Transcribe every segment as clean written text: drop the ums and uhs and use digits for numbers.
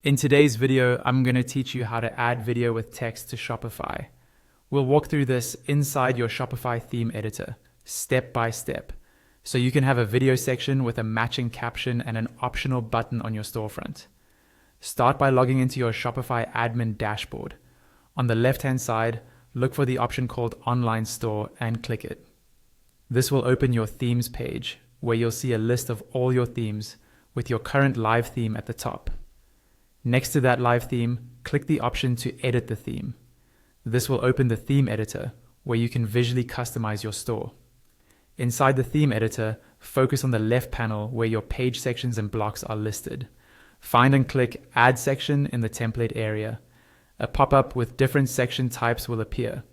In today's video, I'm going to teach you how to add video with text to Shopify. We'll walk through this inside your Shopify theme editor, step by step, so you can have a video section with a matching caption and an optional button on your storefront. Start by logging into your Shopify admin dashboard. On the left-hand side, look for the option called Online Store and click it. This will open your themes page, where you'll see a list of all your themes with your current live theme at the top. Next to that live theme, click the option to edit the theme. This will open the theme editor, where you can visually customize your store. Inside the theme editor, focus on the left panel where your page sections and blocks are listed. Find and click Add Section in the template area. A pop-up with different section types will appear.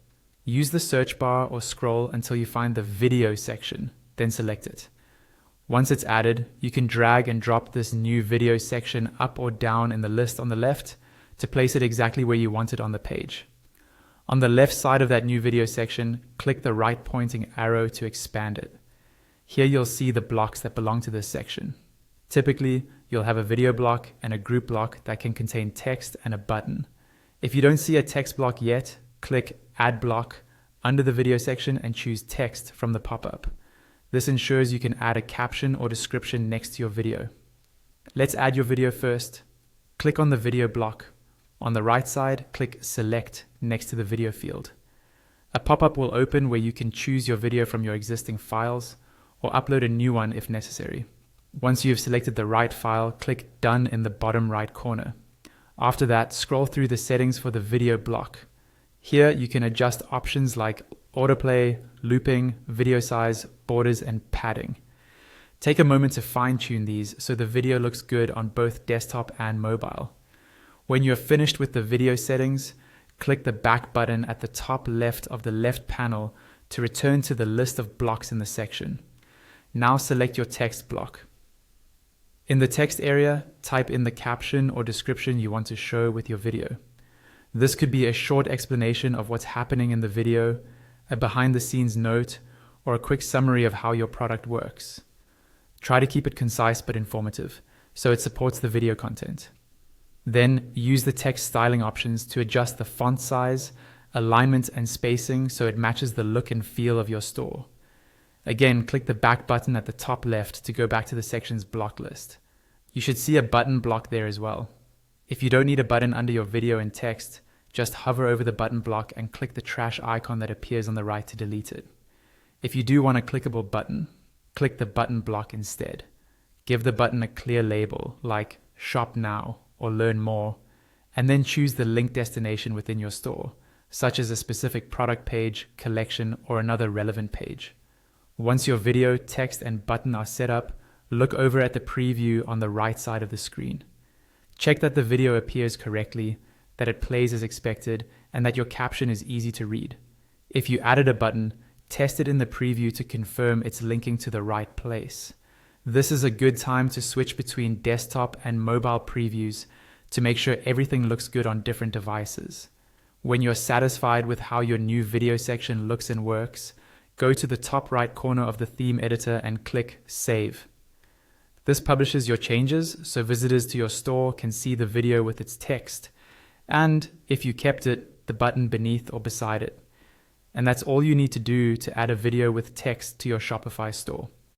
Use the search bar or scroll until you find the video section, then select it. Once it's added, you can drag and drop this new video section up or down in the list on the left to place it exactly where you want it on the page. On the left side of that new video section, click the right pointing arrow to expand it. Here you'll see the blocks that belong to this section. Typically, you'll have a video block and a group block that can contain text and a button. If you don't see a text block yet, click Add Block under the video section and choose Text from the pop-up. This ensures you can add a caption or description next to your video. Let's add your video first. Click on the video block. On the right side, click Select next to the video field. A pop-up will open where you can choose your video from your existing files or upload a new one if necessary. Once you've selected the right file, click Done in the bottom right corner. After that, scroll through the settings for the video block. Here you can adjust options like autoplay, looping, video size, borders, and padding. Take a moment to fine-tune these so the video looks good on both desktop and mobile. When you're finished with the video settings, click the back button at the top left of the left panel to return to the list of blocks in the section. Now select your text block. In the text area, type in the caption or description you want to show with your video. This could be a short explanation of what's happening in the video, a behind-the-scenes note, or a quick summary of how your product works. Try to keep it concise but informative, so it supports the video content. Then use the text styling options to adjust the font size, alignment, and spacing so it matches the look and feel of your store. Again, click the back button at the top left to go back to the section's block list. You should see a button block there as well. If you don't need a button under your video and text, just hover over the button block and click the trash icon that appears on the right to delete it. If you do want a clickable button, click the button block instead. Give the button a clear label like Shop Now or Learn More, and then choose the link destination within your store, such as a specific product page, collection, or another relevant page. Once your video, text, and button are set up, look over at the preview on the right side of the screen. Check that the video appears correctly, that it plays as expected, and that your caption is easy to read. If you added a button, test it in the preview to confirm it's linking to the right place. This is a good time to switch between desktop and mobile previews to make sure everything looks good on different devices. When you're satisfied with how your new video section looks and works, go to the top right corner of the theme editor and click Save. This publishes your changes so visitors to your store can see the video with its text, and if you kept it, the button beneath or beside it. And that's all you need to do to add a video with text to your Shopify store.